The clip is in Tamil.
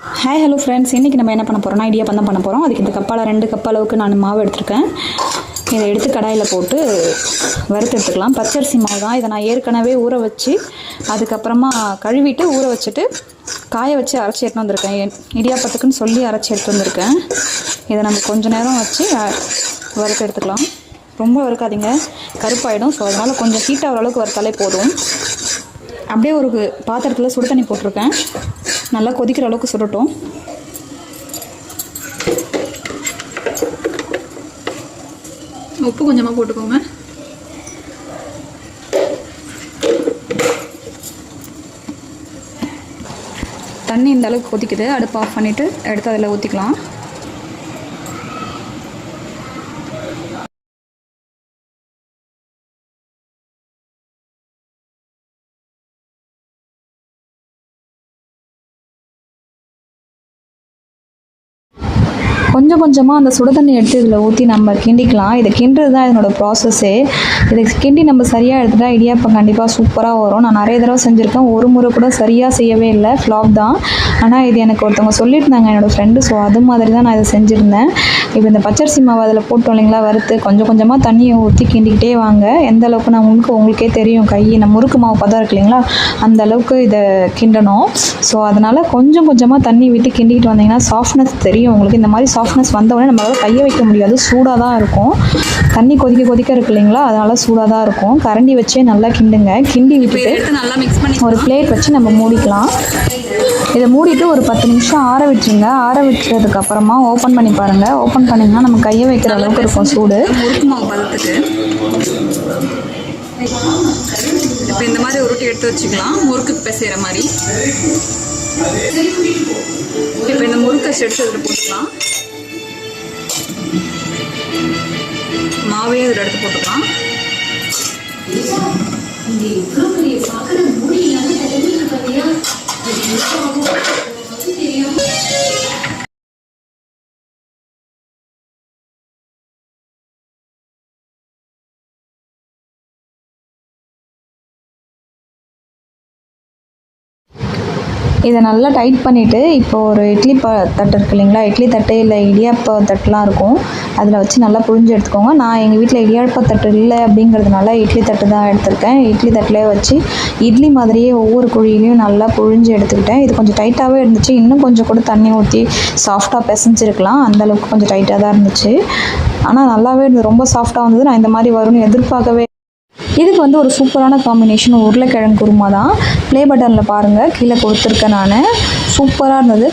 ஹாய் ஹலோ ஃப்ரெண்ட்ஸ், இன்றைக்கி நம்ம என்ன பண்ண போகிறோம்னா இடியாப்பம் தான் பண்ண போகிறோம். அதுக்கு இந்த கப்பால் 2 கப் அளவுக்கு நான் மாவு எடுத்திருக்கேன். இதை எடுத்து கடாயில் போட்டு வறுத்து எடுத்துக்கலாம். பச்சரிசி மாவு தான். இதை நான் ஏற்கனவே ஊற வச்சு அதுக்கப்புறமா கழுவிட்டு ஊற வச்சுட்டு காய வச்சு அரைச்சி எடுத்து வந்திருக்கேன். இடியாப்பத்துக்குன்னு சொல்லி அரைச்சி எடுத்து வந்திருக்கேன். இதை நம்ம கொஞ்சம் நேரம் வச்சு வறுத்து எடுத்துக்கலாம். ரொம்ப வறுக்காதீங்க, கருப்பாயிடும். ஸோ அதனால் கொஞ்சம் ஹீட் ஆகிற அளவுக்கு வறுத்தாலே போதும். அப்படியே ஒரு பாத்திரத்தில் சுடு தண்ணி போட்டிருக்கேன். நல்லா கொதிக்கிற அளவுக்கு சுடட்டும். உப்பு கொஞ்சமாக போட்டுக்கோங்க. தண்ணி இந்த அளவுக்கு கொதிக்குது. அடுப்பு ஆஃப் பண்ணிவிட்டு எடுத்து அதில் ஊற்றிக்கலாம். கொஞ்சம் கொஞ்சமாக அந்த சுடு தண்ணி எடுத்து இதில் ஊற்றி நம்ம கிண்டிக்கலாம். இதை கிண்டுறது தான் இதனோட ப்ராசஸ்ஸே. இதை கிண்டி நம்ம சரியாக எடுத்துகிட்டா இடியாப்பம் கண்டிப்பாக சூப்பராக வரும். நான் நிறைய தடவை செஞ்சுருக்கேன். ஒரு முறை கூட சரியாக செய்யவே இல்லை, ஃப்ளாப் தான். ஆனால் இது எனக்கு ஒருத்தவங்க சொல்லியிருந்தாங்க, என்னோடய ஃப்ரெண்டு. ஸோ அது மாதிரி தான் நான் இதை செஞ்சுருந்தேன். இப்போ இந்த பச்சரிசி மாவு அதில் போட்டோம் இல்லைங்களா, வறுத்து கொஞ்சம் கொஞ்சமாக தண்ணியை ஊற்றி கிண்டிக்கிட்டே வாங்க. எந்த அளவுக்கு நான் உங்களுக்கே தெரியும், நம்ம முறுக்கு மாவு பதம் இருக்கு இல்லைங்களா, அந்த அளவுக்கு இதை கிண்டணும். ஸோ அதனால் கொஞ்சம் கொஞ்சமாக தண்ணி விட்டு கிண்டிக்கிட்டு வந்தீங்கன்னா சாஃப்ட்னஸ் தெரியும் உங்களுக்கு. இந்த மாதிரி சாஃப்ட்னஸ் வந்தவுடனே நம்மளால் கையை வைக்க முடியாது, சூடாக தான் இருக்கும். தண்ணி கொதிக்க இருக்கு இல்லைங்களா, அதனால் சூடாக தான் இருக்கும். கரண்டி வச்சே நல்லா கிண்டுங்க. கிண்டி விட்டுட்டு நல்லா மிக்ஸ் பண்ணி ஒரு பிளேட் வச்சு நம்ம மூடிக்கலாம். இதை மூடிட்டு ஒரு 10 நிமிஷம் ஆற விட்டுருங்க. ஆற விட்டுறதுக்கு அப்புறமா ஓப்பன் பண்ணி பாருங்கள். ஓப்பன் பண்ணிங்கன்னா நம்ம கையை வைக்கிற அளவுக்கு இருக்கும் சூடு. முறுக்கு மாவு பதத்துக்கு இப்போ இந்த மாதிரி உருட்டி எடுத்து வச்சுக்கலாம், முறுக்கு பிசைகிற மாதிரி. இப்போ இந்த முறுக்கை எடுத்து இதில் போட்டுக்கலாம். மாவையும் இதில் எடுத்து போட்டுக்கலாம். இதை நல்லா டைட் பண்ணிவிட்டு இப்போ ஒரு இட்லி தட்டு இருக்கு இல்லைங்களா, இட்லி தட்டு இல்லை இடியாப்ப தட்டுலாம் இருக்கும், அதில் வச்சு நல்லா புழிஞ்சு எடுத்துக்கோங்க. நான் எங்கள் வீட்டில் இடியாப்ப தட்டு இல்லை அப்படிங்கிறதுனால இட்லி தட்டு தான் எடுத்திருக்கேன். இட்லி தட்டிலே வச்சு இட்லி மாதிரியே ஒவ்வொரு குழியிலையும் நல்லா புழிஞ்சு எடுத்துக்கிட்டேன். இது கொஞ்சம் டைட்டாகவே இருந்துச்சு. இன்னும் கொஞ்சம் கூட தண்ணி ஊற்றி சாஃப்டாக பிசைஞ்சிருக்கலாம். அந்தளவுக்கு கொஞ்சம் டைட்டாக தான் இருந்துச்சு. ஆனால் நல்லாவே இருந்தது, ரொம்ப சாஃப்டாக வந்தது. நான் இந்த மாதிரி வரும்னு எதிர்பார்க்கவே. இதுக்கு ஒரு சூப்பரான காம்பினேஷன் உருளைக்கிழங்கு குருமா தான். ப்ளே பட்டனில் பாருங்கள், கீழே கொடுத்துருக்கேன் நான். சூப்பராக இருந்தது.